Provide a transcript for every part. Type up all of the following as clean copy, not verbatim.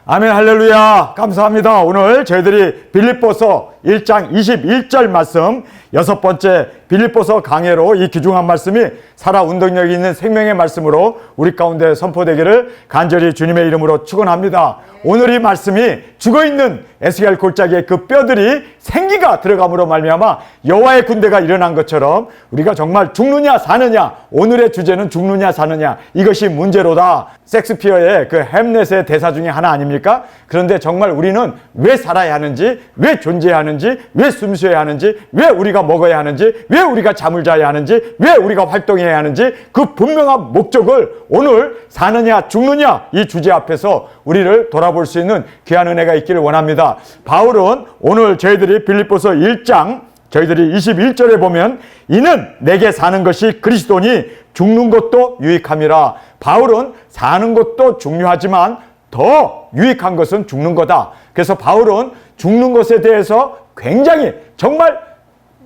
아멘, 할렐루야. 감사합니다. 오늘 저희들이 빌립보서 1장 21절 말씀, 여섯 번째 빌립보서 강해로 이 귀중한 말씀이 살아 운동력이 있는 생명의 말씀으로 우리 가운데 선포되기를 간절히 주님의 이름으로 축원합니다. 오늘 이 말씀이 죽어있는 에스겔 골짜기에 그 뼈들이 생기가 들어감으로 말미암아 여호와의 군대가 일어난 것처럼 우리가 정말 죽느냐 사느냐, 오늘의 주제는 죽느냐 사느냐, 이것이 문제로다. 섹스피어의 그 햄렛의 대사 중에 하나 아닙니까? 그런데 정말 우리는 왜 살아야 하는지, 왜 존재해야 하는지, 왜 숨쉬어야 하는지, 왜 우리가 먹어야 하는지, 왜 우리가 잠을 자야 하는지, 왜 우리가 활동해야 하는지, 그 분명한 목적을 오늘 사느냐 죽느냐 이 주제 앞에서 우리를 돌아볼 수 있는 귀한 은혜가 있기를 원합니다. 바울은 오늘 저희들이 빌립보서 1장 저희들이 21절에 보면 이는 내게 사는 것이 그리스도니 죽는 것도 유익함이라. 바울은 사는 것도 중요하지만 더 유익한 것은 죽는 거다. 그래서 바울은 죽는 것에 대해서 굉장히 정말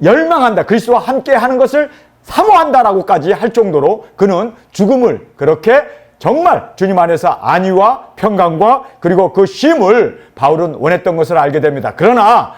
열망한다. 그리스도와 함께 하는 것을 사모한다라고까지 할 정도로 그는 죽음을 그렇게 정말 주님 안에서 안위와 평강과 그리고 그 쉼을 바울은 원했던 것을 알게 됩니다. 그러나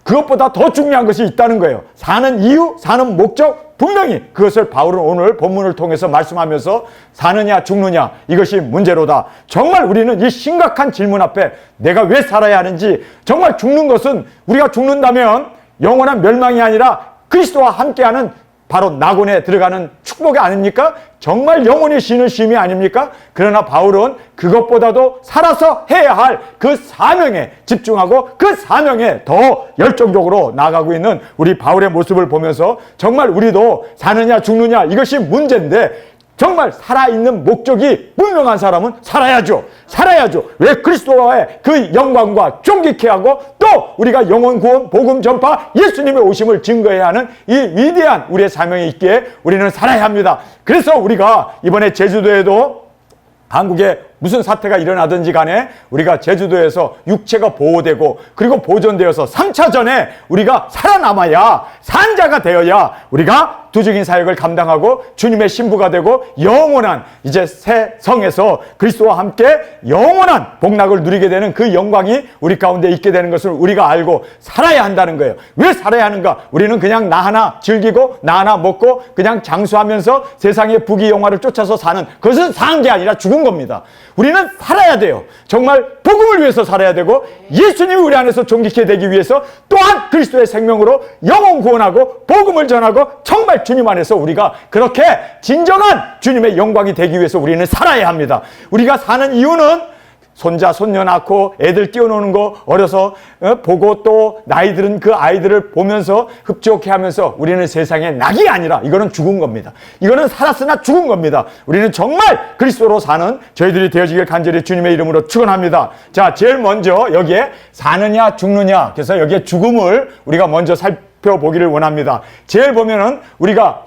그것보다 더 중요한 것이 있다는 거예요. 사는 이유, 사는 목적, 분명히 그것을 바울은 오늘 본문을 통해서 말씀하면서 사느냐 죽느냐 이것이 문제로다. 정말 우리는 이 심각한 질문 앞에 내가 왜 살아야 하는지, 정말 죽는 것은 우리가 죽는다면 영원한 멸망이 아니라 그리스도와 함께하는 바로 낙원에 들어가는 축복이 아닙니까? 정말 영원히 쉬는 쉼이 아닙니까? 그러나 바울은 그것보다도 살아서 해야 할 그 사명에 집중하고 그 사명에 더 열정적으로 나아가고 있는 우리 바울의 모습을 보면서 정말 우리도 사느냐 죽느냐 이것이 문제인데 정말 살아있는 목적이 분명한 사람은 살아야죠. 살아야죠. 왜? 그리스도와의 그 영광과 존귀케 하고 또 우리가 영혼 구원, 복음 전파, 예수님의 오심을 증거해야 하는 이 위대한 우리의 사명이 있기에 우리는 살아야 합니다. 그래서 우리가 이번에 제주도에도 한국에 무슨 사태가 일어나든지 간에 우리가 제주도에서 육체가 보호되고 그리고 보존되어서 3차 전에 우리가 살아남아야, 산자가 되어야 우리가 두중인 사역을 감당하고 주님의 신부가 되고 영원한 이제 새 성에서 그리스도와 함께 영원한 복락을 누리게 되는 그 영광이 우리 가운데 있게 되는 것을 우리가 알고 살아야 한다는 거예요. 왜 살아야 하는가? 우리는 그냥 나 하나 즐기고 나 하나 먹고 그냥 장수하면서 세상의 부귀영화를 쫓아서 사는, 그것은 사는 게 아니라 죽은 겁니다. 우리는 살아야 돼요. 정말 복음을 위해서 살아야 되고 예수님이 우리 안에서 존귀케 되기 위해서 또한 그리스도의 생명으로 영혼 구원하고 복음을 전하고 정말 주님 안에서 우리가 그렇게 진정한 주님의 영광이 되기 위해서 우리는 살아야 합니다. 우리가 사는 이유는 손자, 손녀 낳고 애들 띄워놓는 거 어려서 보고 또 나이 들은 그 아이들을 보면서 흡족해 하면서 우리는 세상에 낙이 아니라 이거는 죽은 겁니다. 이거는 살았으나 죽은 겁니다. 우리는 정말 그리스도로 사는 저희들이 되어지길 간절히 주님의 이름으로 축원합니다. 자, 제일 먼저 여기에 사느냐 죽느냐, 그래서 여기에 죽음을 우리가 먼저 살펴보기를 원합니다. 제일 보면은 우리가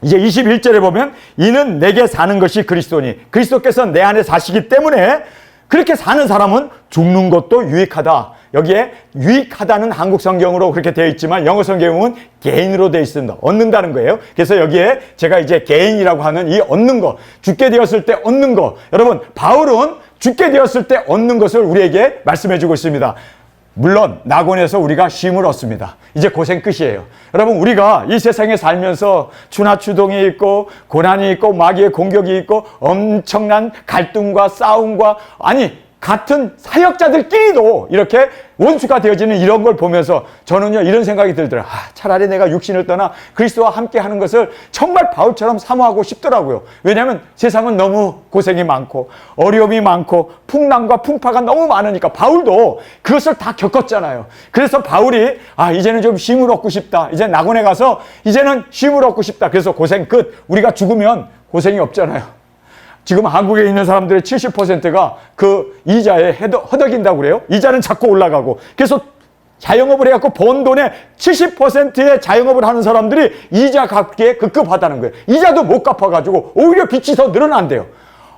이제 21절에 보면 이는 내게 사는 것이 그리스도니, 그리스도께서 내 안에 사시기 때문에 그렇게 사는 사람은 죽는 것도 유익하다. 여기에 유익하다는 한국 성경으로 그렇게 되어 있지만 영어 성경은 gain으로 되어 있습니다. 얻는다는 거예요. 그래서 여기에 제가 이제 gain이라고 하는 이 얻는 거, 죽게 되었을 때 얻는 거, 여러분 바울은 죽게 되었을 때 얻는 것을 우리에게 말씀해 주고 있습니다. 물론 낙원에서 우리가 쉼을 얻습니다. 이제 고생 끝이에요. 여러분, 우리가 이 세상에 살면서 추나추동이 있고 고난이 있고 마귀의 공격이 있고 엄청난 갈등과 싸움과, 아니 같은 사역자들끼리도 이렇게 원수가 되어지는 이런 걸 보면서 저는요 이런 생각이 들더라고요. 차라리 내가 육신을 떠나 그리스도와 함께 하는 것을 정말 바울처럼 사모하고 싶더라고요. 왜냐하면 세상은 너무 고생이 많고 어려움이 많고 풍랑과 풍파가 너무 많으니까. 바울도 그것을 다 겪었잖아요. 그래서 바울이 이제는 좀 쉼을 얻고 싶다. 이제 낙원에 가서 이제는 쉼을 얻고 싶다. 그래서 고생 끝. 우리가 죽으면 고생이 없잖아요. 지금 한국에 있는 사람들의 70%가 그 이자에 허덕인다고 그래요. 이자는 자꾸 올라가고. 그래서 자영업을 해갖고 번 돈의 70%의 자영업을 하는 사람들이 이자 갚기에 급급하다는 거예요. 이자도 못 갚아가지고 오히려 빚이 더 늘어난대요.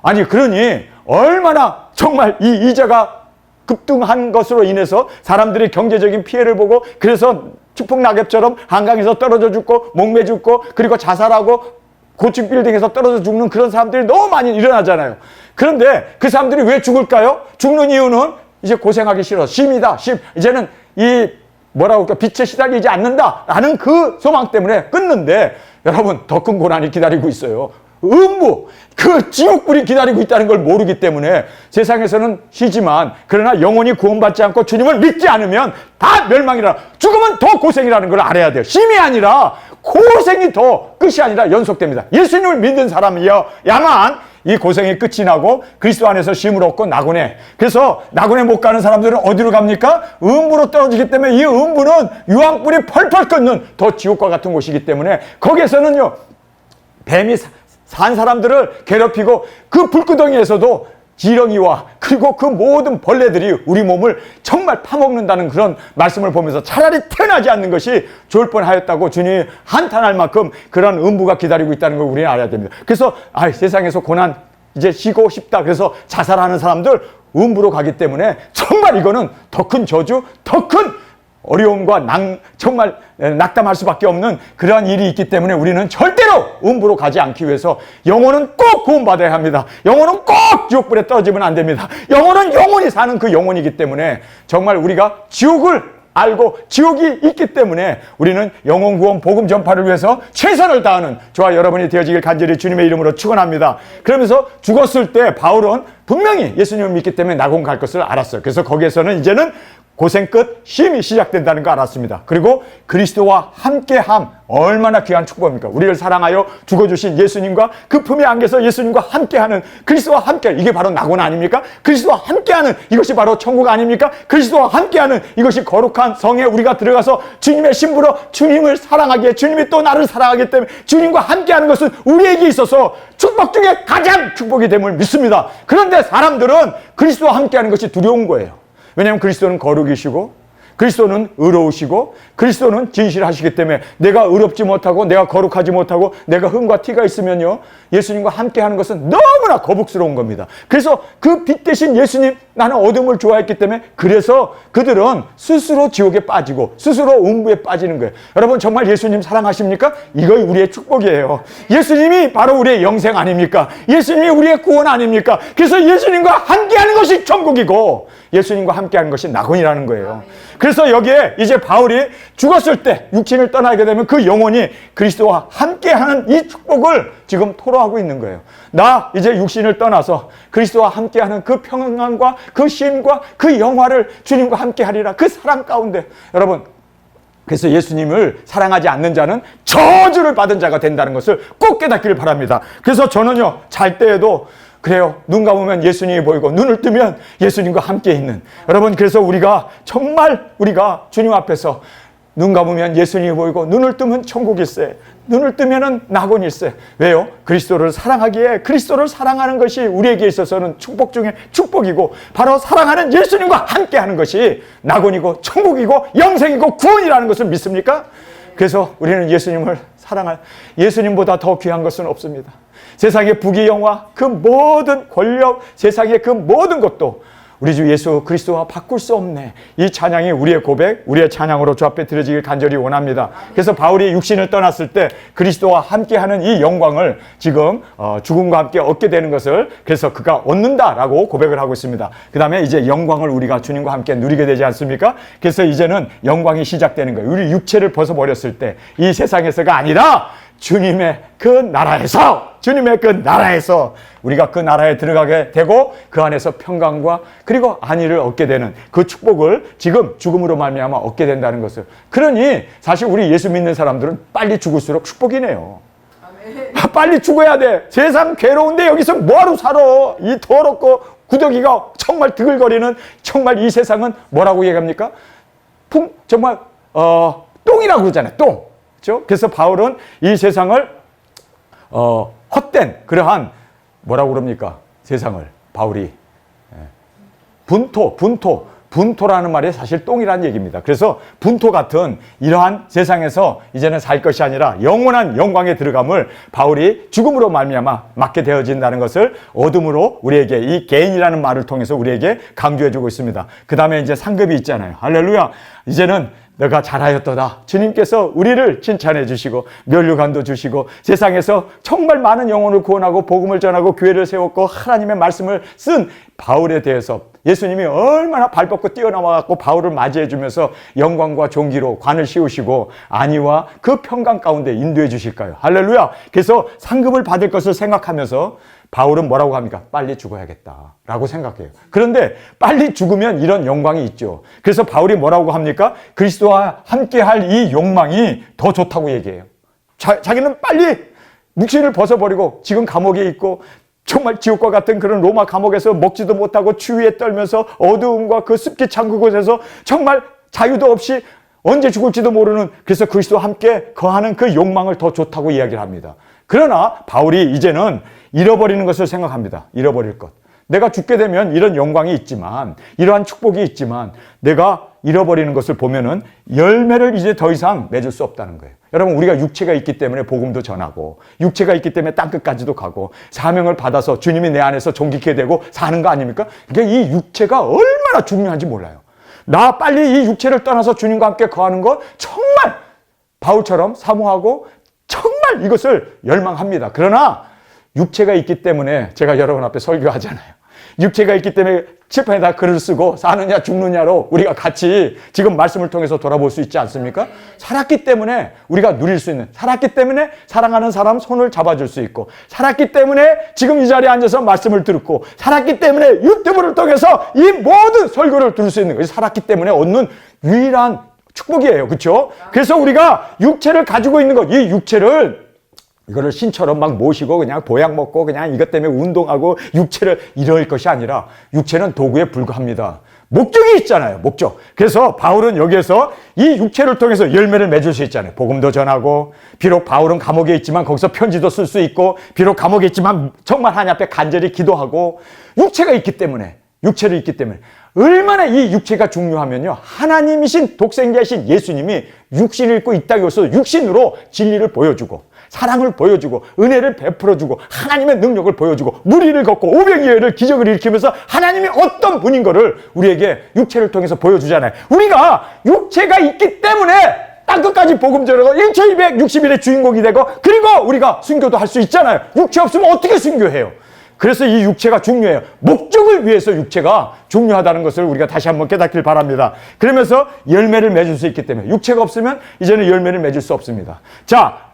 아니, 그러니 얼마나 정말 이 이자가 급등한 것으로 인해서 사람들이 경제적인 피해를 보고, 그래서 축복낙엽처럼 한강에서 떨어져 죽고 목매 죽고 그리고 자살하고 고층 빌딩에서 떨어져 죽는 그런 사람들이 너무 많이 일어나잖아요. 그런데 그 사람들이 왜 죽을까요? 죽는 이유는 이제 고생하기 싫어. 쉼이다. 쉼. 이제는 이 뭐라고 할까? 빛에 시달리지 않는다라는 그 소망 때문에 끊는데 여러분 더 큰 고난이 기다리고 있어요. 음부, 그 지옥불이 기다리고 있다는 걸 모르기 때문에 세상에서는 쉬지만 그러나 영원히 구원받지 않고 주님을 믿지 않으면 다 멸망이라, 죽으면 더 고생이라는 걸 알아야 돼요. 쉼이 아니라 고생이 더 끝이 아니라 연속됩니다. 예수님을 믿는 사람이야만 이 고생이 끝이 나고 그리스도 안에서 쉼을 얻고 낙원에, 그래서 낙원에 못 가는 사람들은 어디로 갑니까? 음부로 떨어지기 때문에 이 음부는 유황불이 펄펄 끓는 더 지옥과 같은 곳이기 때문에 거기에서는요 뱀이 산 사람들을 괴롭히고 그 불구덩이에서도 지렁이와 그리고 그 모든 벌레들이 우리 몸을 정말 파먹는다는 그런 말씀을 보면서 차라리 태어나지 않는 것이 좋을 뻔하였다고 주님이 한탄할 만큼 그런 음부가 기다리고 있다는 걸 우리는 알아야 됩니다. 그래서 세상에서 고난 이제 쉬고 싶다 그래서 자살하는 사람들 음부로 가기 때문에 정말 이거는 더 큰 저주, 더 큰 어려움과 정말 낙담할 수밖에 없는 그러한 일이 있기 때문에 우리는 절대로 음부로 가지 않기 위해서 영혼은 꼭 구원받아야 합니다. 영혼은 꼭 지옥불에 떨어지면 안 됩니다. 영혼은 영원히 사는 그 영혼이기 때문에 정말 우리가 지옥을 알고 지옥이 있기 때문에 우리는 영혼 구원 복음 전파를 위해서 최선을 다하는 저와 여러분이 되어지길 간절히 주님의 이름으로 축원합니다. 그러면서 죽었을 때 바울은 분명히 예수님을 믿기 때문에 낙원 갈 것을 알았어요. 그래서 거기에서는 이제는 고생 끝 쉼이 시작된다는 거 알았습니다. 그리고 그리스도와 함께함, 얼마나 귀한 축복입니까? 우리를 사랑하여 죽어주신 예수님과 그 품에 안겨서 예수님과 함께하는, 그리스도와 함께, 이게 바로 낙원 아닙니까? 그리스도와 함께하는 이것이 바로 천국 아닙니까? 그리스도와 함께하는 이것이 거룩한 성에 우리가 들어가서 주님의 신부로 주님을 사랑하기에, 주님이 또 나를 사랑하기 때문에 주님과 함께하는 것은 우리에게 있어서 축복 중에 가장 축복이 됨을 믿습니다. 그런데 사람들은 그리스도와 함께하는 것이 두려운 거예요. 왜냐하면 그리스도는 거룩이시고 그리스도는 의로우시고 그리스도는 진실하시기 때문에 내가 의롭지 못하고 내가 거룩하지 못하고 내가 흠과 티가 있으면요 예수님과 함께하는 것은 너무나 거북스러운 겁니다. 그래서 그 빛 대신 예수님, 나는 어둠을 좋아했기 때문에 그래서 그들은 스스로 지옥에 빠지고 스스로 음부에 빠지는 거예요. 여러분 정말 예수님 사랑하십니까? 이거 우리의 축복이에요. 예수님이 바로 우리의 영생 아닙니까? 예수님이 우리의 구원 아닙니까? 그래서 예수님과 함께하는 것이 천국이고 예수님과 함께하는 것이 낙원이라는 거예요. 그래서 여기에 이제 바울이 죽었을 때 육신을 떠나게 되면 그 영혼이 그리스도와 함께하는 이 축복을 지금 토로하고 있는 거예요. 나 이제 육신을 떠나서 그리스도와 함께하는 그 평안과 그 쉼과 그 영화를 주님과 함께하리라. 그 사랑 가운데 여러분, 그래서 예수님을 사랑하지 않는 자는 저주를 받은 자가 된다는 것을 꼭 깨닫기를 바랍니다. 그래서 저는요 잘 때에도 그래요. 눈 감으면 예수님이 보이고 눈을 뜨면 예수님과 함께 있는 여러분, 그래서 우리가 정말 우리가 주님 앞에서 눈 감으면 예수님이 보이고 눈을 뜨면 천국일세, 눈을 뜨면은 낙원일세. 왜요? 그리스도를 사랑하기에 그리스도를 사랑하는 것이 우리에게 있어서는 축복 중에 축복이고 바로 사랑하는 예수님과 함께하는 것이 낙원이고 천국이고 영생이고 구원이라는 것을 믿습니까? 그래서 우리는 예수님을 사랑할, 예수님보다 더 귀한 것은 없습니다. 세상의 부귀영화, 그 모든 권력, 세상의 그 모든 것도 우리 주 예수 그리스도와 바꿀 수 없네. 이 찬양이 우리의 고백, 우리의 찬양으로 주 앞에 드려지길 간절히 원합니다. 그래서 바울이 육신을 떠났을 때 그리스도와 함께하는 이 영광을 지금 죽음과 함께 얻게 되는 것을 그래서 그가 얻는다라고 고백을 하고 있습니다. 그 다음에 이제 영광을 우리가 주님과 함께 누리게 되지 않습니까? 그래서 이제는 영광이 시작되는 거예요. 우리 육체를 벗어버렸을 때 이 세상에서가 아니라 주님의 그 나라에서, 주님의 그 나라에서 우리가 그 나라에 들어가게 되고 그 안에서 평강과 그리고 안위를 얻게 되는 그 축복을 지금 죽음으로 말미암아 얻게 된다는 것을. 그러니 사실 우리 예수 믿는 사람들은 빨리 죽을수록 축복이네요. 빨리 죽어야 돼. 세상 괴로운데 여기서 뭐하러 살아? 이 더럽고 구더기가 정말 드글거리는 정말 이 세상은 뭐라고 얘기합니까? 정말 똥이라고 그러잖아요. 똥. 그렇죠? 그래서 바울은 이 세상을 헛된 그러한 뭐라고 그럽니까? 세상을 바울이 분토라는 말이 사실 똥이라는 얘기입니다. 그래서 분토 같은 이러한 세상에서 이제는 살 것이 아니라 영원한 영광에 들어감을 바울이 죽음으로 말미암아 맞게 되어진다는 것을 어둠으로 우리에게 이 개인이라는 말을 통해서 우리에게 강조해주고 있습니다. 그 다음에 이제 상급이 있잖아요. 할렐루야. 이제는 너가 잘하였도다. 주님께서 우리를 칭찬해 주시고 면류관도 주시고 세상에서 정말 많은 영혼을 구원하고 복음을 전하고 교회를 세웠고 하나님의 말씀을 쓴 바울에 대해서 예수님이 얼마나 발벗고 뛰어나와갖고 바울을 맞이해 주면서 영광과 존귀로 관을 씌우시고 안위와 그 평강 가운데 인도해 주실까요? 할렐루야. 그래서 상급을 받을 것을 생각하면서 바울은 뭐라고 합니까? 빨리 죽어야겠다라고 생각해요. 그런데 빨리 죽으면 이런 영광이 있죠. 그래서 바울이 뭐라고 합니까? 그리스도와 함께할 이 욕망이 더 좋다고 얘기해요. 자기는 빨리 육신을 벗어버리고 지금 감옥에 있고 정말 지옥과 같은 그런 로마 감옥에서 먹지도 못하고 추위에 떨면서 어두움과 그 습기 찬 그곳에서 정말 자유도 없이 언제 죽을지도 모르는, 그래서 그리스도와 함께 거하는 그 욕망을 더 좋다고 이야기를 합니다. 그러나 바울이 이제는 잃어버리는 것을 생각합니다. 잃어버릴 것. 내가 죽게 되면 이런 영광이 있지만, 이러한 축복이 있지만 내가 잃어버리는 것을 보면은 열매를 이제 더 이상 맺을 수 없다는 거예요. 여러분, 우리가 육체가 있기 때문에 복음도 전하고 육체가 있기 때문에 땅끝까지도 가고 사명을 받아서 주님이 내 안에서 존귀케 되고 사는 거 아닙니까? 그러니까 이 육체가 얼마나 중요한지 몰라요. 나 빨리 이 육체를 떠나서 주님과 함께 거하는 거 정말 바울처럼 사모하고 정말 이것을 열망합니다. 그러나 육체가 있기 때문에 제가 여러분 앞에 설교하잖아요. 육체가 있기 때문에 칠판에다 글을 쓰고 사느냐 죽느냐로 우리가 같이 지금 말씀을 통해서 돌아볼 수 있지 않습니까? 살았기 때문에 우리가 누릴 수 있는, 살았기 때문에 사랑하는 사람 손을 잡아줄 수 있고, 살았기 때문에 지금 이 자리에 앉아서 말씀을 듣고, 살았기 때문에 유튜브를 통해서 이 모든 설교를 들을 수 있는 거예요. 살았기 때문에 얻는 유일한 축복이에요. 그렇죠? 그래서 우리가 육체를 가지고 있는 것, 이 육체를 이거를 신처럼 막 모시고 그냥 보약 먹고 그냥 이것 때문에 운동하고 육체를 이럴 것이 아니라 육체는 도구에 불과합니다. 목적이 있잖아요. 목적. 그래서 바울은 여기에서 이 육체를 통해서 열매를 맺을 수 있잖아요. 복음도 전하고, 비록 바울은 감옥에 있지만 거기서 편지도 쓸 수 있고, 비록 감옥에 있지만 정말 하나님 앞에 간절히 기도하고, 육체가 있기 때문에, 육체를 있기 때문에 얼마나 이 육체가 중요하면요, 하나님이신 독생자이신 예수님이 육신을 입고 이 땅에 오셔서 육신으로 진리를 보여주고 사랑을 보여주고 은혜를 베풀어주고 하나님의 능력을 보여주고 무리를 걷고 오병이어를 기적을 일으키면서 하나님이 어떤 분인 거를 우리에게 육체를 통해서 보여주잖아요. 우리가 육체가 있기 때문에 땅끝까지 복음 전하고 1260일의 주인공이 되고, 그리고 우리가 순교도 할 수 있잖아요. 육체 없으면 어떻게 순교해요? 그래서 이 육체가 중요해요. 목적을 위해서 육체가 중요하다는 것을 우리가 다시 한번 깨닫길 바랍니다. 그러면서 열매를 맺을 수 있기 때문에, 육체가 없으면 이제는 열매를 맺을 수 없습니다. 자,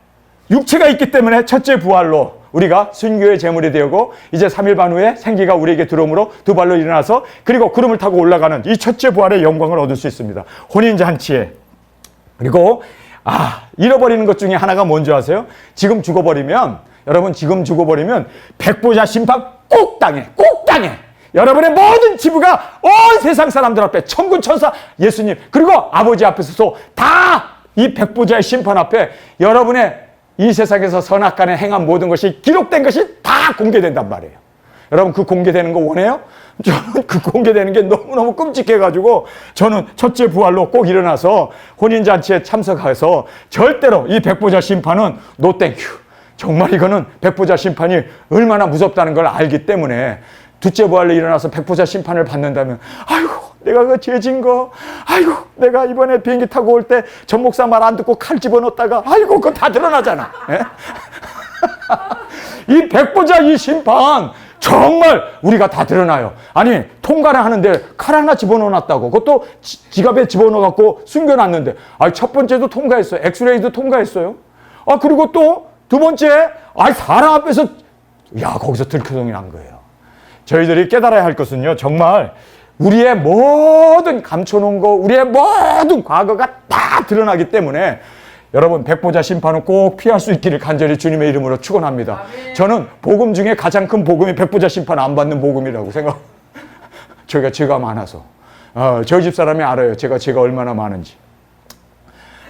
육체가 있기 때문에 첫째 부활로 우리가 순교의 제물이 되고, 이제 3일 반 후에 생기가 우리에게 들어오므로 두 발로 일어나서 그리고 구름을 타고 올라가는 이 첫째 부활의 영광을 얻을 수 있습니다. 혼인잔치에. 그리고 잃어버리는 것 중에 하나가 뭔지 아세요? 지금 죽어버리면, 여러분 지금 죽어버리면 백보자 심판 꼭 당해. 꼭 당해. 여러분의 모든 지부가 온 세상 사람들 앞에, 천군 천사 예수님 그리고 아버지 앞에서도 다 이 백보자의 심판 앞에 여러분의 이 세상에서 선악간에 행한 모든 것이 기록된 것이 다 공개된단 말이에요. 여러분 그 공개되는 거 원해요? 저는 그 공개되는 게 너무너무 끔찍해가지고 저는 첫째 부활로 꼭 일어나서 혼인잔치에 참석해서 절대로 이 백보자 심판은 노 땡큐. 정말 이거는 백보자 심판이 얼마나 무섭다는 걸 알기 때문에 둘째 부활로 일어나서 백보자 심판을 받는다면, 아이고 내가 그 죄진 거, 아이고 내가 이번에 비행기 타고 올 때 전 목사 말 안 듣고 칼 집어넣었다가, 아이고 그거 다 드러나잖아. 이 백보자 이 심판 정말 우리가 다 드러나요. 아니 통과를 하는데 칼 하나 집어넣어놨다고, 그것도 지갑에 집어넣어갖고 숨겨놨는데, 첫 번째도 통과했어요. 엑스레이도 통과했어요. 그리고 또 두 번째, 사람 앞에서, 거기서 들켜동이 난 거예요. 저희들이 깨달아야 할 것은요, 정말 우리의 모든 감춰놓은 거, 우리의 모든 과거가 다 드러나기 때문에 여러분 백보자 심판은 꼭 피할 수 있기를 간절히 주님의 이름으로 축원합니다. 저는 복음 중에 가장 큰 복음이 백보자 심판 안 받는 복음이라고 생각. 저희가 죄가 많아서 저희 집 사람이 알아요. 제가 죄가 얼마나 많은지.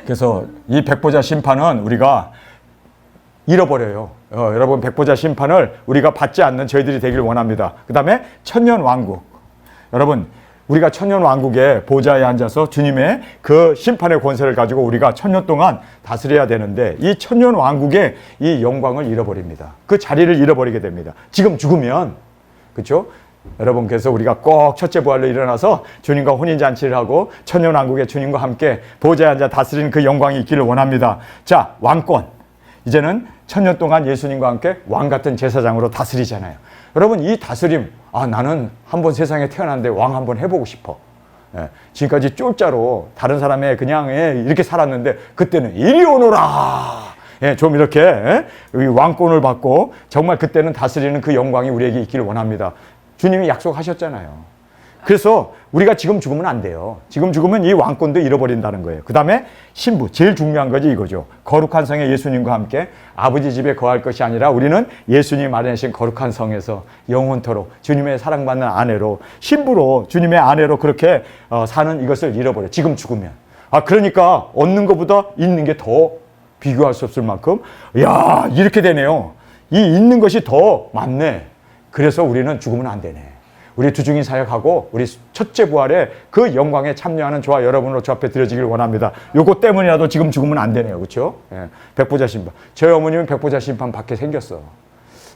그래서 이 백보자 심판은 우리가 잃어버려요. 여러분 백보자 심판을 우리가 받지 않는 저희들이 되길 원합니다. 그 다음에 천년왕국. 여러분 우리가 천년왕국의 보좌에 앉아서 주님의 그 심판의 권세를 가지고 우리가 천년 동안 다스려야 되는데, 이 천년왕국의 이 영광을 잃어버립니다. 그 자리를 잃어버리게 됩니다. 지금 죽으면, 그렇죠? 여러분, 그래서 우리가 꼭 첫째 부활로 일어나서 주님과 혼인잔치를 하고 천년왕국의 주님과 함께 보좌에 앉아 다스리는 그 영광이 있기를 원합니다. 자, 왕권. 이제는 천년 동안 예수님과 함께 왕 같은 제사장으로 다스리잖아요. 여러분, 이 다스림, 나는 한번 세상에 태어났는데 왕 한번 해보고 싶어. 지금까지 쫄자로 다른 사람의 그냥 이렇게 살았는데 그때는 이리 오너라. 좀 이렇게 왕권을 받고 정말 그때는 다스리는 그 영광이 우리에게 있기를 원합니다. 주님이 약속하셨잖아요. 그래서 우리가 지금 죽으면 안 돼요. 지금 죽으면 이 왕권도 잃어버린다는 거예요. 그 다음에 신부, 제일 중요한 거지 이거죠. 거룩한 성에 예수님과 함께 아버지 집에 거할 것이 아니라 우리는 예수님 마련하신 거룩한 성에서 영원토록 주님의 사랑받는 아내로, 신부로, 주님의 아내로 그렇게 사는 이것을 잃어버려. 지금 죽으면. 그러니까 얻는 것보다 잃는 게 더 비교할 수 없을 만큼, 이렇게 되네요. 이 잃는 것이 더 많네. 그래서 우리는 죽으면 안 되네. 우리 두중인 사역하고 우리 첫째 부활에 그 영광에 참여하는 저와 여러분으로 저 앞에 드려지길 원합니다. 요거 때문이라도 지금 죽으면 안 되네요. 그렇죠? 백보자 심판. 저희 어머님은 백보자 심판 받게 생겼어.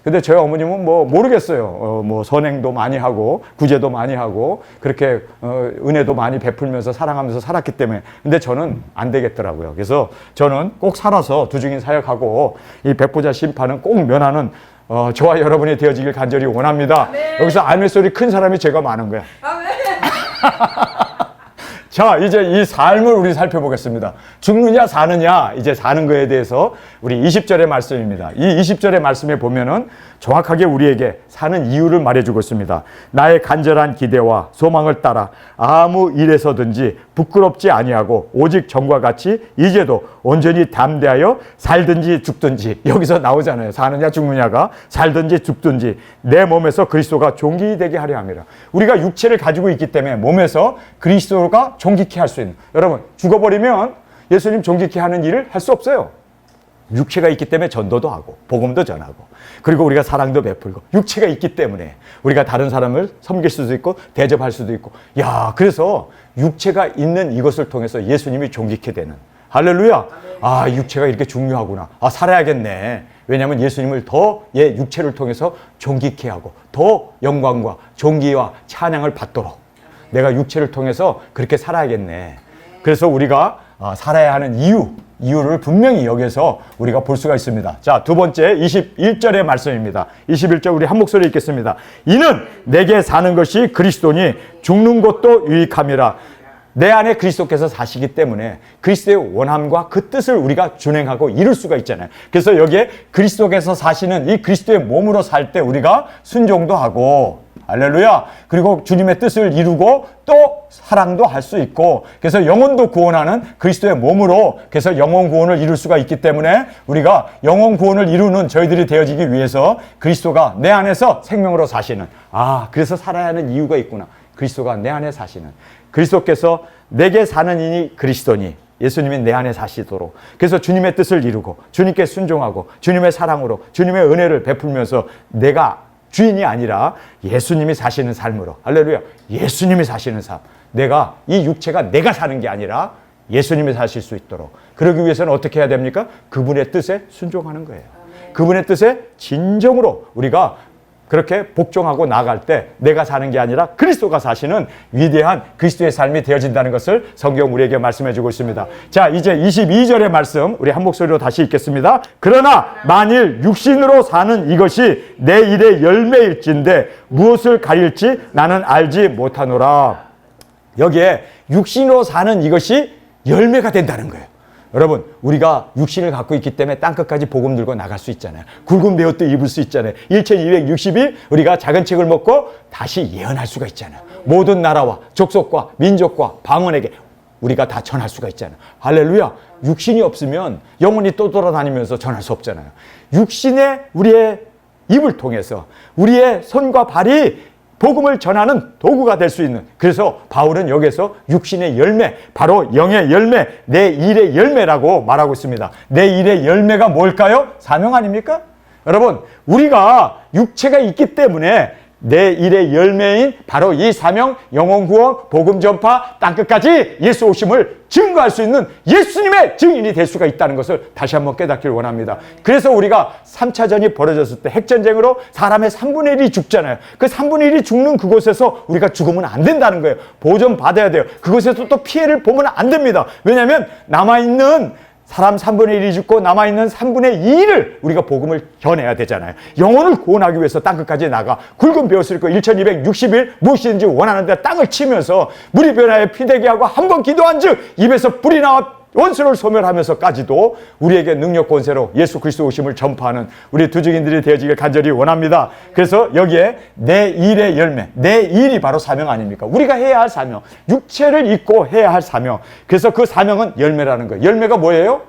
근데 저희 어머님은 모르겠어요. 선행도 많이 하고 구제도 많이 하고 그렇게 은혜도 많이 베풀면서 사랑하면서 살았기 때문에. 근데 저는 안 되겠더라고요. 그래서 저는 꼭 살아서 두중인 사역하고 이 백보자 심판은 꼭 면하는 저와 여러분이 되어지길 간절히 원합니다. 아멘. 여기서 아멘 소리 큰 사람이 죄가 많은 거야. 아멘. 자, 이제 이 삶을 우리 살펴보겠습니다. 죽느냐 사느냐, 이제 사는 거에 대해서 우리 20절의 말씀입니다. 이 20절의 말씀에 보면은 정확하게 우리에게 사는 이유를 말해주고 있습니다. 나의 간절한 기대와 소망을 따라 아무 일에서든지 부끄럽지 아니하고 오직 전과 같이 이제도 온전히 담대하여 살든지 죽든지, 여기서 나오잖아요. 사느냐 죽느냐가, 살든지 죽든지 내 몸에서 그리스도가 존귀 되게 하려 함이라. 우리가 육체를 가지고 있기 때문에 몸에서 그리스도가 존귀케 할 수 있는, 여러분 죽어버리면 예수님 존귀케 하는 일을 할 수 없어요. 육체가 있기 때문에 전도도 하고 복음도 전하고 그리고 우리가 사랑도 베풀고, 육체가 있기 때문에 우리가 다른 사람을 섬길 수도 있고 대접할 수도 있고, 그래서 육체가 있는 이것을 통해서 예수님이 존귀케 되는, 할렐루야. 육체가 이렇게 중요하구나. 살아야겠네. 왜냐하면 예수님을 더 육체를 통해서 존귀케 하고 더 영광과 존귀와 찬양을 받도록 내가 육체를 통해서 그렇게 살아야겠네. 그래서 우리가 살아야 하는 이유를 분명히 여기서 우리가 볼 수가 있습니다. 자, 두 번째 21절의 말씀입니다. 21절 우리 한 목소리 읽겠습니다. 이는 내게 사는 것이 그리스도니 죽는 것도 유익함이라. 내 안에 그리스도께서 사시기 때문에 그리스도의 원함과 그 뜻을 우리가 준행하고 이룰 수가 있잖아요. 그래서 여기에 그리스도께서 사시는 이 그리스도의 몸으로 살 때 우리가 순종도 하고, 할렐루야. 그리고 주님의 뜻을 이루고 또 사랑도 할 수 있고, 그래서 영혼도 구원하는 그리스도의 몸으로, 그래서 영혼 구원을 이룰 수가 있기 때문에 우리가 영혼 구원을 이루는 저희들이 되어지기 위해서 그리스도가 내 안에서 생명으로 사시는, 그래서 살아야 하는 이유가 있구나. 그리스도가 내 안에 사시는, 그리스도께서 내게 사는 이니 그리스도니, 예수님이 내 안에 사시도록, 그래서 주님의 뜻을 이루고 주님께 순종하고 주님의 사랑으로 주님의 은혜를 베풀면서 내가 주인이 아니라 예수님이 사시는 삶으로, 할렐루야, 예수님이 사시는 삶, 내가 이 육체가 내가 사는 게 아니라 예수님이 사실 수 있도록, 그러기 위해서는 어떻게 해야 됩니까? 그분의 뜻에 순종하는 거예요. 그분의 뜻에 진정으로 우리가 그렇게 복종하고 나갈 때 내가 사는 게 아니라 그리스도가 사시는 위대한 그리스도의 삶이 되어진다는 것을 성경 우리에게 말씀해 주고 있습니다. 자, 이제 22절의 말씀 우리 한 목소리로 다시 읽겠습니다. 그러나 만일 육신으로 사는 이것이 내 일의 열매일진데 무엇을 가릴지 나는 알지 못하노라. 여기에 육신으로 사는 이것이 열매가 된다는 거예요. 여러분, 우리가 육신을 갖고 있기 때문에 땅끝까지 복음 들고 나갈 수 있잖아요. 굵은 베옷도 입을 수 있잖아요. 1260일 우리가 작은 책을 먹고 다시 예언할 수가 있잖아요. 모든 나라와 족속과 민족과 방언에게 우리가 다 전할 수가 있잖아요. 할렐루야. 육신이 없으면 영혼이 또 돌아다니면서 전할 수 없잖아요. 육신의 우리의 입을 통해서 우리의 손과 발이 복음을 전하는 도구가 될 수 있는, 그래서 바울은 여기서 육신의 열매, 바로 영의 열매, 내 일의 열매라고 말하고 있습니다. 내 일의 열매가 뭘까요? 사명 아닙니까? 여러분, 우리가 육체가 있기 때문에 내 일의 열매인 바로 이 사명, 영혼 구원, 복음 전파, 땅끝까지 예수 오심을 증거할 수 있는 예수님의 증인이 될 수가 있다는 것을 다시 한번 깨닫기를 원합니다. 그래서 우리가 3차전이 벌어졌을 때 핵전쟁으로 사람의 3분의 1이 죽잖아요. 그 3분의 1이 죽는 그곳에서 우리가 죽으면 안 된다는 거예요. 보존 받아야 돼요. 그곳에서 또 피해를 보면 안 됩니다. 왜냐하면 남아있는 사람 3분의 1이 죽고 남아있는 3분의 2를 우리가 복음을 전해야 되잖아요. 영혼을 구원하기 위해서 땅끝까지 나가 굵은 벼슬 있고 1260일 무엇이든지 원하는데 땅을 치면서 물이 변하여 피되게 하고 한 번 기도한 즉 입에서 불이 나와 원수를 소멸하면서까지도 우리에게 능력 권세로 예수 그리스도 오심을 전파하는 우리 두 증인들이 되어지길 간절히 원합니다. 그래서 여기에 내 일의 열매, 내 일이 바로 사명 아닙니까? 우리가 해야 할 사명, 육체를 입고 해야 할 사명. 그래서 그 사명은 열매라는 거예요. 열매가 뭐예요?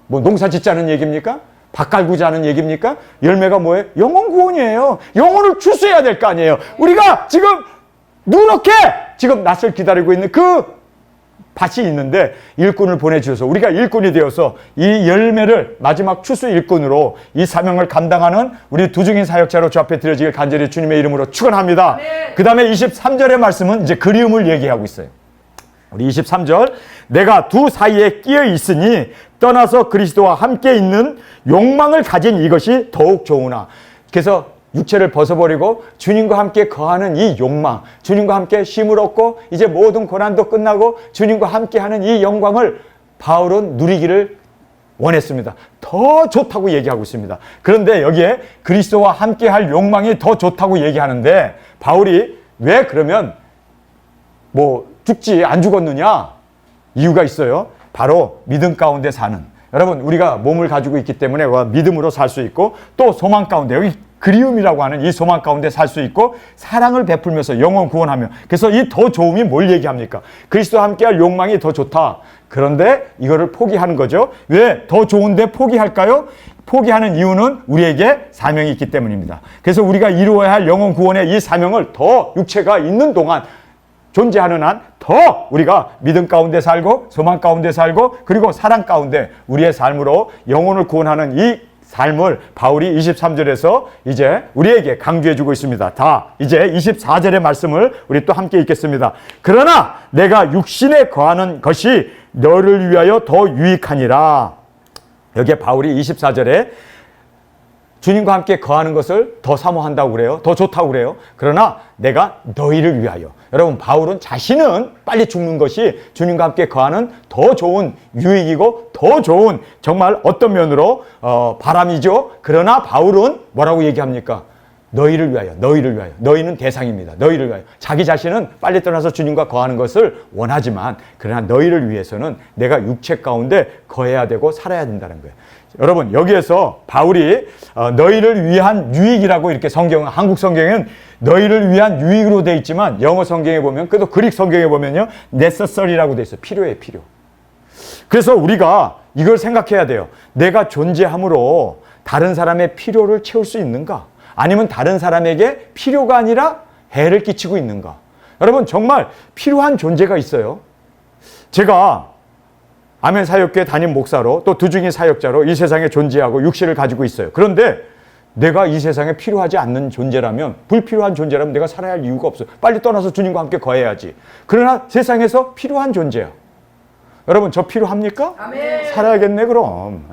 뭐 농사 짓자는 얘기입니까? 밭 갈구자는 얘기입니까? 열매가 뭐예요? 영혼 구원이에요. 영혼을 추수해야 될 거 아니에요. 우리가 지금 누렇게 지금 낯을 기다리고 있는 그 밭이 있는데 일꾼을 보내주셔서 우리가 일꾼이 되어서 이 열매를 마지막 추수 일꾼으로 이 사명을 감당하는 우리 두 증인 사역자로 주 앞에 드려지길 간절히 주님의 이름으로 축원합니다. 네. 그 다음에 23절의 말씀은 이제 그리움을 얘기하고 있어요. 우리 23절 내가 두 사이에 끼어 있으니 떠나서 그리스도와 함께 있는 욕망을 가진 이것이 더욱 좋으나. 그래서 육체를 벗어버리고 주님과 함께 거하는 이 욕망, 주님과 함께 쉼을 얻고 이제 모든 고난도 끝나고 주님과 함께하는 이 영광을 바울은 누리기를 원했습니다. 더 좋다고 얘기하고 있습니다. 그런데 여기에 그리스도와 함께할 욕망이 더 좋다고 얘기하는데 바울이 왜 그러면 뭐 죽지 안 죽었느냐? 이유가 있어요. 바로 믿음 가운데 사는, 여러분 우리가 몸을 가지고 있기 때문에 믿음으로 살 수 있고 또 소망 가운데 여기 그리움이라고 하는 이 소망 가운데 살 수 있고 사랑을 베풀면서 영혼 구원하며, 그래서 이 더 좋음이 뭘 얘기합니까? 그리스도와 함께할 욕망이 더 좋다. 그런데 이거를 포기하는 거죠. 왜 더 좋은데 포기할까요? 포기하는 이유는 우리에게 사명이 있기 때문입니다. 그래서 우리가 이루어야 할 영혼 구원의 이 사명을 더 육체가 있는 동안, 존재하는 한 더 우리가 믿음 가운데 살고 소망 가운데 살고 그리고 사랑 가운데 우리의 삶으로 영혼을 구원하는 이 삶을 바울이 23절에서 이제 우리에게 강조해주고 있습니다. 다 이제 24절의 말씀을 우리 또 함께 읽겠습니다. 그러나 내가 육신에 거하는 것이 너를 위하여 더 유익하니라. 여기에 바울이 24절에 주님과 함께 거하는 것을 더 사모한다고 그래요. 더 좋다고 그래요. 그러나 내가 너희를 위하여. 여러분 바울은 자신은 빨리 죽는 것이 주님과 함께 거하는 더 좋은 유익이고 더 좋은 정말 어떤 면으로 바람이죠. 그러나 바울은 뭐라고 얘기합니까? 너희를 위하여, 너희를 위하여. 너희는 대상입니다. 너희를 위하여. 자기 자신은 빨리 떠나서 주님과 거하는 것을 원하지만 그러나 너희를 위해서는 내가 육체 가운데 거해야 되고 살아야 된다는 거예요. 여러분 여기에서 바울이 너희를 위한 유익이라고 이렇게 한국 성경에는 너희를 위한 유익으로 되어 있지만 영어 성경에 보면, 그래도 그릭 성경에 보면요 necessary라고 되어 있어요. 필요해, 필요. 그래서 우리가 이걸 생각해야 돼요. 내가 존재함으로 다른 사람의 필요를 채울 수 있는가? 아니면 다른 사람에게 필요가 아니라 해를 끼치고 있는가? 여러분 정말 필요한 존재가 있어요. 제가 아멘 사역교회 담임 목사로 또 두 증인 사역자로 이 세상에 존재하고 육신을 가지고 있어요. 그런데 내가 이 세상에 필요하지 않는 존재라면, 불필요한 존재라면 내가 살아야 할 이유가 없어요. 빨리 떠나서 주님과 함께 거해야지. 그러나 세상에서 필요한 존재야. 여러분 저 필요합니까? 아멘. 살아야겠네 그럼.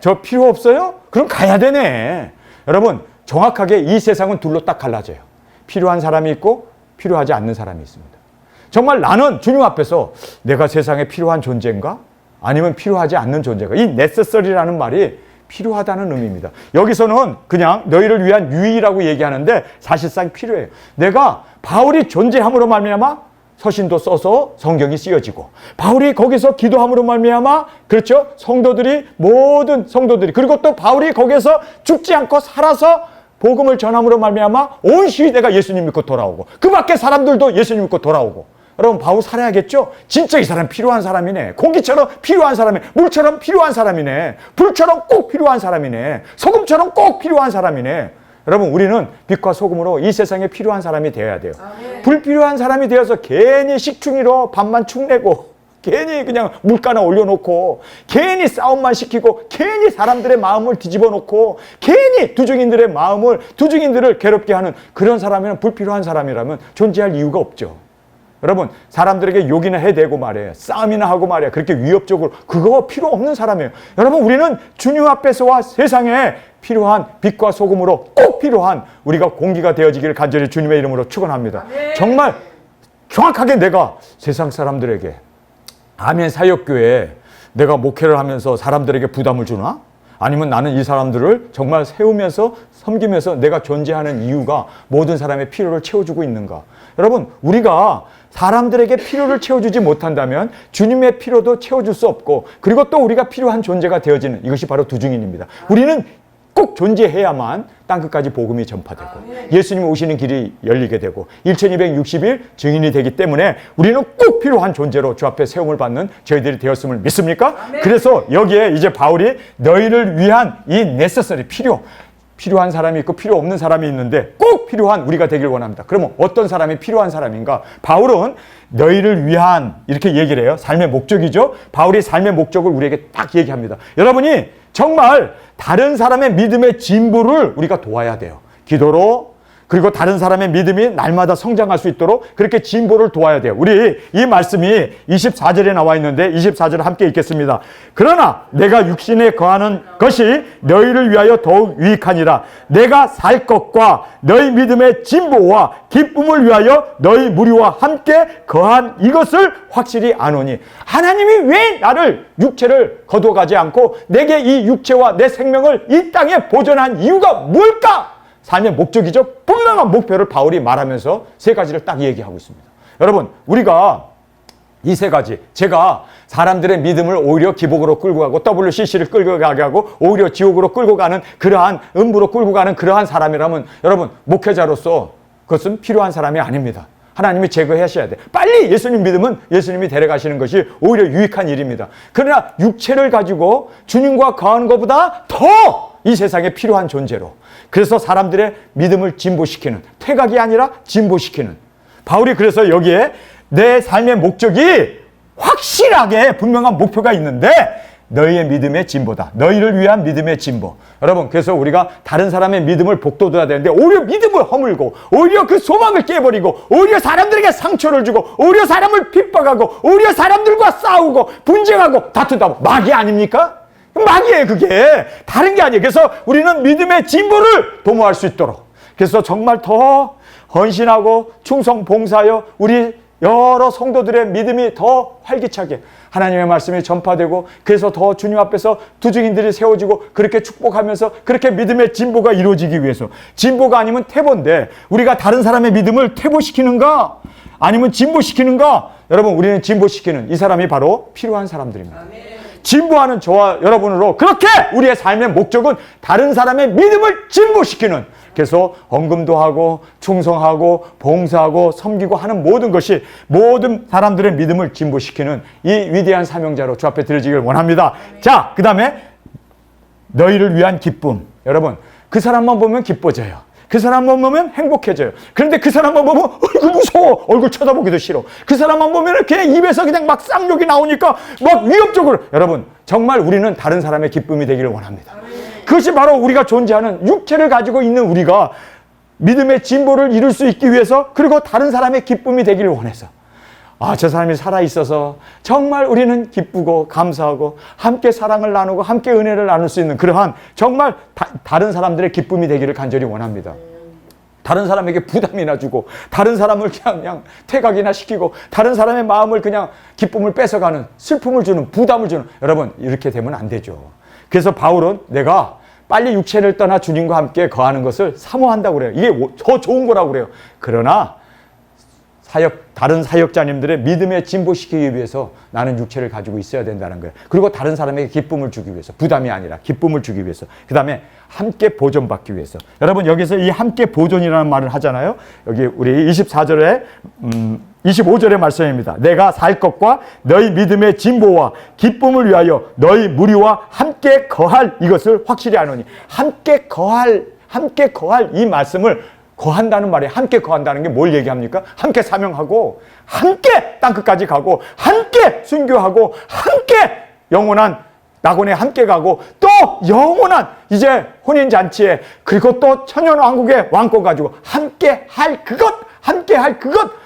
저 필요 없어요? 그럼 가야 되네. 여러분 정확하게 이 세상은 둘로 딱 갈라져요. 필요한 사람이 있고 필요하지 않는 사람이 있습니다. 정말 나는 주님 앞에서 내가 세상에 필요한 존재인가? 아니면 필요하지 않는 존재가. 이 necessary라는 말이 필요하다는 의미입니다. 여기서는 그냥 너희를 위한 유익이라고 얘기하는데 사실상 필요해요. 내가 바울이 존재함으로 말미암아 서신도 써서 성경이 쓰여지고, 바울이 거기서 기도함으로 말미암아 그렇죠? 모든 성도들이, 그리고 또 바울이 거기서 죽지 않고 살아서 복음을 전함으로 말미암아 온 시대가 예수님 믿고 돌아오고 그 밖에 사람들도 예수님 믿고 돌아오고. 여러분 바울 살아야겠죠? 진짜 이 사람 필요한 사람이네. 공기처럼 필요한 사람이네. 물처럼 필요한 사람이네. 불처럼 꼭 필요한 사람이네. 소금처럼 꼭 필요한 사람이네. 여러분 우리는 빛과 소금으로 이 세상에 필요한 사람이 되어야 돼요. 불필요한 사람이 되어서 괜히 식충이로 밥만 축내고 괜히 그냥 물가나 올려놓고 괜히 싸움만 시키고 괜히 사람들의 마음을 뒤집어 놓고 괜히 두중인들을 괴롭게 하는 그런 사람이면 불필요한 사람이라면 존재할 이유가 없죠. 여러분, 사람들에게 욕이나 해대고 말이에요. 싸움이나 하고 말이에요. 그렇게 위협적으로 그거 필요 없는 사람이에요. 여러분, 우리는 주님 앞에서와 세상에 필요한 빛과 소금으로 꼭 필요한 우리가 공기가 되어지기를 간절히 주님의 이름으로 축원합니다. 정말 정확하게 내가 세상 사람들에게 아멘 사역교회에 내가 목회를 하면서 사람들에게 부담을 주나? 아니면 나는 이 사람들을 정말 세우면서 섬기면서 내가 존재하는 이유가 모든 사람의 필요를 채워주고 있는가? 여러분, 우리가 사람들에게 필요를 채워주지 못한다면 주님의 필요도 채워줄 수 없고, 그리고 또 우리가 필요한 존재가 되어지는 이것이 바로 두중인입니다. 우리는 꼭 존재해야만 땅끝까지 복음이 전파되고 예수님 오시는 길이 열리게 되고 1260일 증인이 되기 때문에 우리는 꼭 필요한 존재로 주 앞에 세움을 받는 저희들이 되었음을 믿습니까? 그래서 여기에 이제 바울이 너희를 위한 이 necessary 필요한 사람이 있고 필요 없는 사람이 있는데 꼭 필요한 우리가 되길 원합니다. 그러면 어떤 사람이 필요한 사람인가? 바울은 너희를 위한 이렇게 얘기를 해요. 삶의 목적이죠. 바울이 삶의 목적을 우리에게 딱 얘기합니다. 여러분이 정말 다른 사람의 믿음의 진보를 우리가 도와야 돼요. 기도로, 그리고 다른 사람의 믿음이 날마다 성장할 수 있도록 그렇게 진보를 도와야 돼요. 우리 이 말씀이 24절에 나와 있는데 24절 함께 읽겠습니다. 그러나 내가 육신에 거하는 것이 너희를 위하여 더욱 유익하니라. 내가 살 것과 너희 믿음의 진보와 기쁨을 위하여 너희 무리와 함께 거한 이것을 확실히 아노니. 하나님이 왜 나를 육체를 거둬가지 않고 내게 이 육체와 내 생명을 이 땅에 보존한 이유가 뭘까? 삶의 목적이죠. 분명한 목표를 바울이 말하면서 세 가지를 딱 얘기하고 있습니다. 여러분, 우리가 이 세 가지, 제가 사람들의 믿음을 오히려 기복으로 끌고 가고 WCC를 끌고 가게 하고 오히려 지옥으로 끌고 가는 그러한 음부로 끌고 가는 그러한 사람이라면 여러분, 목회자로서 그것은 필요한 사람이 아닙니다. 하나님이 제거하셔야 돼. 빨리 예수님 믿으면 예수님이 데려가시는 것이 오히려 유익한 일입니다. 그러나 육체를 가지고 주님과 거하는 것보다 더 이 세상에 필요한 존재로, 그래서 사람들의 믿음을 진보시키는, 퇴각이 아니라 진보시키는 바울이 그래서 여기에 내 삶의 목적이 확실하게 분명한 목표가 있는데 너희의 믿음의 진보다. 너희를 위한 믿음의 진보. 여러분, 그래서 우리가 다른 사람의 믿음을 복돋아야 되는데 오히려 믿음을 허물고 오히려 그 소망을 깨버리고 오히려 사람들에게 상처를 주고 오히려 사람을 핍박하고 오히려 사람들과 싸우고 분쟁하고 다툰다고 마귀 아닙니까? 마귀예요. 그게 다른 게 아니에요. 그래서 우리는 믿음의 진보를 도모할 수 있도록, 그래서 정말 더 헌신하고 충성 봉사하여 우리 여러 성도들의 믿음이 더 활기차게 하나님의 말씀이 전파되고, 그래서 더 주님 앞에서 두중인들이 세워지고 그렇게 축복하면서 그렇게 믿음의 진보가 이루어지기 위해서, 진보가 아니면 퇴보인데 우리가 다른 사람의 믿음을 퇴보시키는가 아니면 진보시키는가? 여러분, 우리는 진보시키는 이 사람이 바로 필요한 사람들입니다. 진보하는 저와 여러분으로 그렇게 우리의 삶의 목적은 다른 사람의 믿음을 진보시키는, 그래서 헌금도 하고 충성하고 봉사하고 섬기고 하는 모든 것이 모든 사람들의 믿음을 진보시키는 이 위대한 사명자로 주 앞에 드려지길 원합니다. 자, 그 다음에 너희를 위한 기쁨. 여러분, 그 사람만 보면 기뻐져요. 그 사람만 보면 행복해져요. 그런데 그 사람만 보면 얼굴 무서워. 얼굴 쳐다보기도 싫어. 그 사람만 보면 그냥 입에서 그냥 막 쌍욕이 나오니까 막 위협적으로. 여러분, 정말 우리는 다른 사람의 기쁨이 되기를 원합니다. 그것이 바로 우리가 존재하는 육체를 가지고 있는 우리가 믿음의 진보를 이룰 수 있기 위해서, 그리고 다른 사람의 기쁨이 되기를 원해서, 저 사람이 살아있어서 정말 우리는 기쁘고 감사하고 함께 사랑을 나누고 함께 은혜를 나눌 수 있는 그러한 정말 다른 사람들의 기쁨이 되기를 간절히 원합니다. 다른 사람에게 부담이나 주고 다른 사람을 그냥 퇴각이나 시키고 다른 사람의 마음을 그냥 기쁨을 뺏어가는, 슬픔을 주는, 부담을 주는, 여러분, 이렇게 되면 안 되죠. 그래서 바울은 내가 빨리 육체를 떠나 주님과 함께 거하는 것을 사모한다고 그래요. 이게 더 좋은 거라고 그래요. 그러나 다른 사역자님들의 믿음에 진보시키기 위해서 나는 육체를 가지고 있어야 된다는 거예요. 그리고 다른 사람에게 기쁨을 주기 위해서, 부담이 아니라 기쁨을 주기 위해서, 그 다음에 함께 보존받기 위해서. 여러분, 여기서 이 함께 보존이라는 말을 하잖아요. 여기 우리 24절에 25절의 말씀입니다. 내가 살 것과 너희 믿음의 진보와 기쁨을 위하여 너희 무리와 함께 거할 이것을 확실히 아노니. 함께 거할 이 말씀을 거한다는 말이 함께 거한다는 게 뭘 얘기합니까? 함께 사명하고 함께 땅끝까지 가고 함께 순교하고 함께 영원한 낙원에 함께 가고 또 영원한 이제 혼인잔치에 그리고 또 천년왕국의 왕권 가지고 함께 할 그것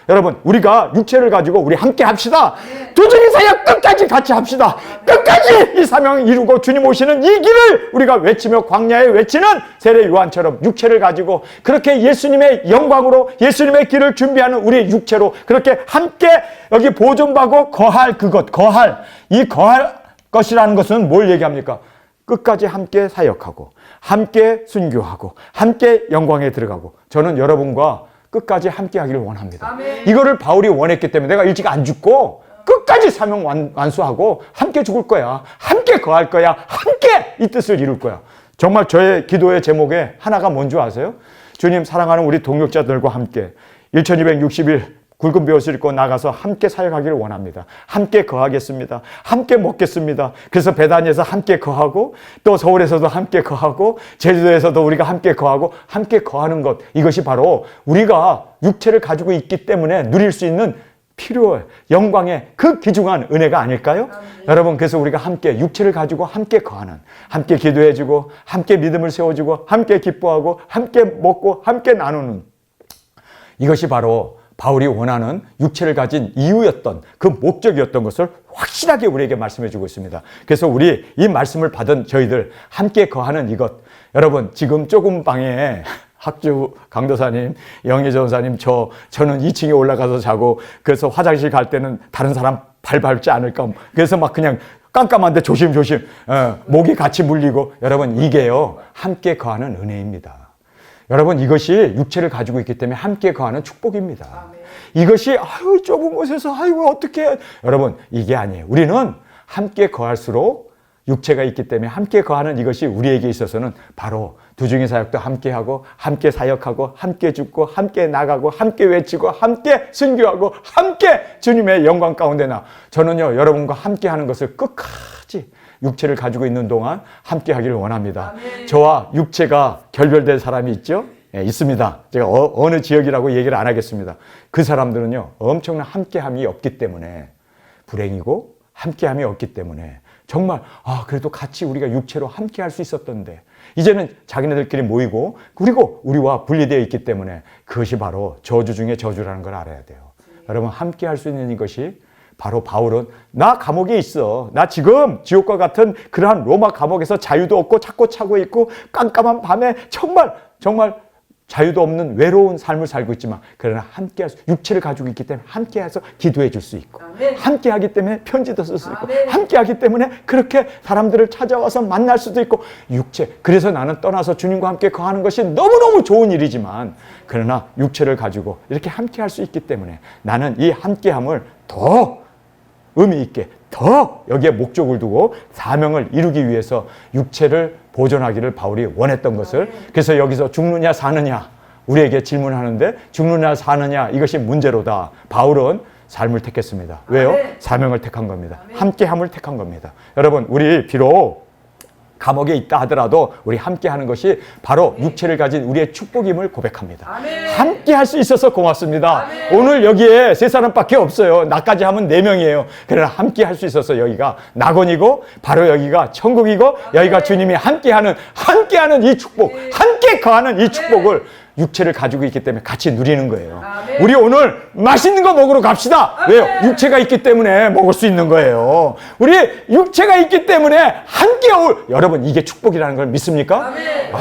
여러분 우리가 육체를 가지고 우리 함께 합시다. 도중히 사역 끝까지 같이 합시다. 끝까지 이 사명을 이루고 주님 오시는 이 길을 우리가 외치며 광야에 외치는 세례 요한처럼 육체를 가지고 그렇게 예수님의 영광으로 예수님의 길을 준비하는 우리 육체로 그렇게 함께 여기 보존받고 거할 것이라는 것은 뭘 얘기합니까? 끝까지 함께 사역하고 함께 순교하고 함께 영광에 들어가고 저는 여러분과 끝까지 함께 하기를 원합니다. 아멘. 이거를 바울이 원했기 때문에 내가 일찍 안 죽고 끝까지 사명 완수하고 함께 죽을 거야. 함께 거할 거야. 함께 이 뜻을 이룰 거야. 정말 저의 기도의 제목에 하나가 뭔지 아세요? 주님 사랑하는 우리 동역자들과 함께 1260일 굵은 벼옷을 입고 나가서 함께 사역하기를 원합니다. 함께 거하겠습니다. 함께 먹겠습니다. 그래서 베다니에서 함께 거하고 또 서울에서도 함께 거하고 제주도에서도 우리가 함께 거하고 함께 거하는 것 이것이 바로 우리가 육체를 가지고 있기 때문에 누릴 수 있는 필요의 영광의 그 귀중한 은혜가 아닐까요? 여러분 그래서 우리가 함께 육체를 가지고 함께 거하는 함께 기도해주고 함께 믿음을 세워주고 함께 기뻐하고 함께 먹고 함께 나누는 이것이 바로 바울이 원하는 육체를 가진 이유였던 그 목적이었던 것을 확실하게 우리에게 말씀해 주고 있습니다. 그래서 우리 이 말씀을 받은 저희들 함께 거하는 이것 여러분 지금 좁은 방에 학주 강도사님, 영희 전사님 저는 2층에 올라가서 자고 그래서 화장실 갈 때는 다른 사람 발 밟지 않을까 그래서 막 그냥 깜깜한데 조심조심 목이 같이 물리고 여러분 이게요 함께 거하는 은혜입니다. 여러분 이것이 육체를 가지고 있기 때문에 함께 거하는 축복입니다. 아멘. 이것이 아유 좁은 곳에서 아이고 어떻게 여러분 이게 아니에요. 우리는 함께 거할수록 육체가 있기 때문에 함께 거하는 이것이 우리에게 있어서는 바로 두중의 사역도 함께하고 함께 사역하고 함께 죽고 함께 나가고 함께 외치고 함께 순교하고 함께 주님의 영광 가운데 저는요 여러분과 함께하는 것을 끝까지 육체를 가지고 있는 동안 함께 하기를 원합니다. 아멘. 저와 육체가 결별된 사람이 있죠? 예, 있습니다. 제가 어느 지역이라고 얘기를 안 하겠습니다. 그 사람들은요 엄청난 함께함이 없기 때문에 불행이고 함께함이 없기 때문에 정말 그래도 같이 우리가 육체로 함께 할 수 있었던데 이제는 자기네들끼리 모이고 그리고 우리와 분리되어 있기 때문에 그것이 바로 저주 중에 저주라는 걸 알아야 돼요. 여러분 함께 할 수 있는 이것이 바로 바울은 나 감옥에 있어. 나 지금 지옥과 같은 그러한 로마 감옥에서 자유도 없고 찾고 차고 있고 깜깜한 밤에 정말 자유도 없는 외로운 삶을 살고 있지만 그러나 함께할 수 육체를 가지고 있기 때문에 함께해서 기도해 줄 수 있고 아멘. 함께하기 때문에 편지도 쓸 수 있고 아멘. 함께하기 때문에 그렇게 사람들을 찾아와서 만날 수도 있고 육체 그래서 나는 떠나서 주님과 함께 거하는 것이 너무너무 좋은 일이지만 그러나 육체를 가지고 이렇게 함께할 수 있기 때문에 나는 이 함께함을 더 의미 있게 더 여기에 목적을 두고 사명을 이루기 위해서 육체를 보존하기를 바울이 원했던 것을 그래서 여기서 죽느냐 사느냐 우리에게 질문하는데 죽느냐 사느냐 이것이 문제로다. 바울은 삶을 택했습니다. 왜요? 사명을 택한 겁니다. 함께함을 택한 겁니다. 여러분 우리 비록 감옥에 있다 하더라도 우리 함께 하는 것이 바로 육체를 가진 우리의 축복임을 고백합니다. 아멘. 함께 할 수 있어서 고맙습니다. 아멘. 오늘 여기에 3사람밖에 없어요. 나까지 하면 4명이에요. 그러나 함께 할 수 있어서 여기가 낙원이고 바로 여기가 천국이고 여기가 주님이 함께하는 이 축복, 함께 거하는 이 축복을 육체를 가지고 있기 때문에 같이 누리는 거예요. 아멘. 우리 오늘 맛있는 거 먹으러 갑시다. 아멘. 왜요? 육체가 있기 때문에 먹을 수 있는 거예요. 우리 육체가 있기 때문에 함께 여러분 이게 축복이라는 걸 믿습니까? 아멘.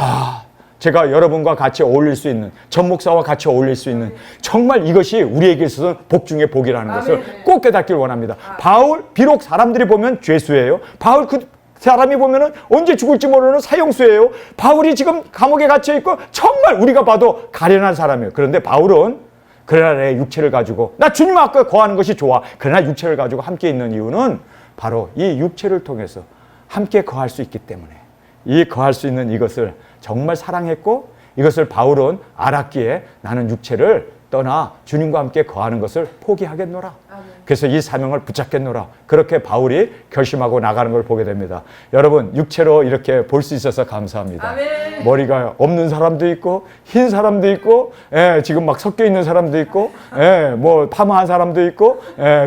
제가 여러분과 같이 어울릴 수 있는 전 목사와 같이 어울릴 수 있는 정말 이것이 우리에게 있어서는 복 중에 복이라는 것을 꼭 깨닫길 원합니다. 바울 비록 사람들이 보면 죄수예요. 바울 그 사람이 보면은 언제 죽을지 모르는 사형수예요. 바울이 지금 감옥에 갇혀 있고 정말 우리가 봐도 가련한 사람이에요. 그런데 바울은 그러나 내 육체를 가지고 나 주님 앞에 거하는 것이 좋아. 그러나 육체를 가지고 함께 있는 이유는 바로 이 육체를 통해서 함께 거할 수 있기 때문에 이 거할 수 있는 이것을 정말 사랑했고 이것을 바울은 알았기에 나는 육체를 떠나 주님과 함께 거하는 것을 포기하겠노라. 그래서 이 사명을 붙잡겠노라. 그렇게 바울이 결심하고 나가는 걸 보게 됩니다. 여러분, 육체로 이렇게 볼 수 있어서 감사합니다. 아멘. 머리가 없는 사람도 있고 흰 사람도 있고, 지금 막 섞여 있는 사람도 있고, 뭐 파마한 사람도 있고,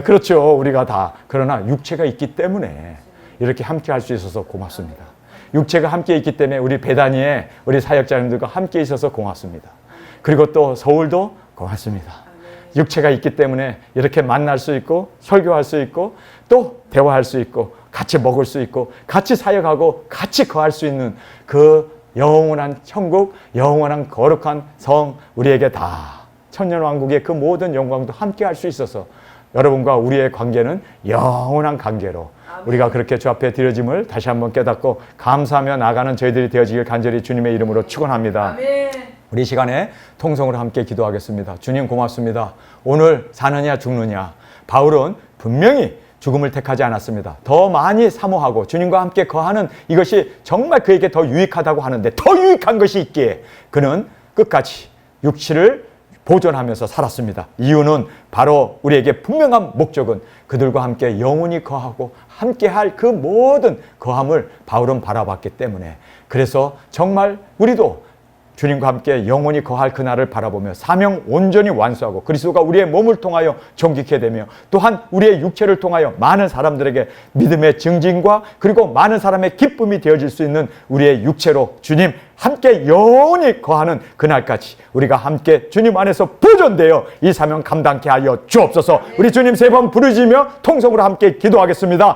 그렇죠. 우리가 다. 그러나 육체가 있기 때문에 이렇게 함께 할 수 있어서 고맙습니다. 육체가 함께 있기 때문에 우리 베다니에 우리 사역자님들과 함께 있어서 고맙습니다. 그리고 또 서울도 고맙습니다. 육체가 있기 때문에 이렇게 만날 수 있고 설교할 수 있고 또 대화할 수 있고 같이 먹을 수 있고 같이 사역하고 같이 거할 수 있는 그 영원한 천국, 영원한 거룩한 성, 우리에게 다 천년왕국의 그 모든 영광도 함께 할 수 있어서 여러분과 우리의 관계는 영원한 관계로 우리가 그렇게 주 앞에 드려짐을 다시 한번 깨닫고 감사하며 나가는 저희들이 되어지길 간절히 주님의 이름으로 축원합니다. 우리 시간에 통성으로 함께 기도하겠습니다. 주님 고맙습니다. 오늘 사느냐 죽느냐, 바울은 분명히 죽음을 택하지 않았습니다. 더 많이 사모하고 주님과 함께 거하는 이것이 정말 그에게 더 유익하다고 하는데 더 유익한 것이 있기에 그는 끝까지 육체를 보존하면서 살았습니다. 이유는 바로 우리에게 분명한 목적은 그들과 함께 영원히 거하고 함께할 그 모든 거함을 바울은 바라봤기 때문에, 그래서 정말 우리도 주님과 함께 영원히 거할 그날을 바라보며 사명 온전히 완수하고 그리스도가 우리의 몸을 통하여 존귀케 되며 또한 우리의 육체를 통하여 많은 사람들에게 믿음의 증진과 그리고 많은 사람의 기쁨이 되어질 수 있는 우리의 육체로 주님 함께 영원히 거하는 그날까지 우리가 함께 주님 안에서 보존되어 이 사명 감당케 하여 주옵소서. 우리 주님 세 번 부르짖으며 통성으로 함께 기도하겠습니다.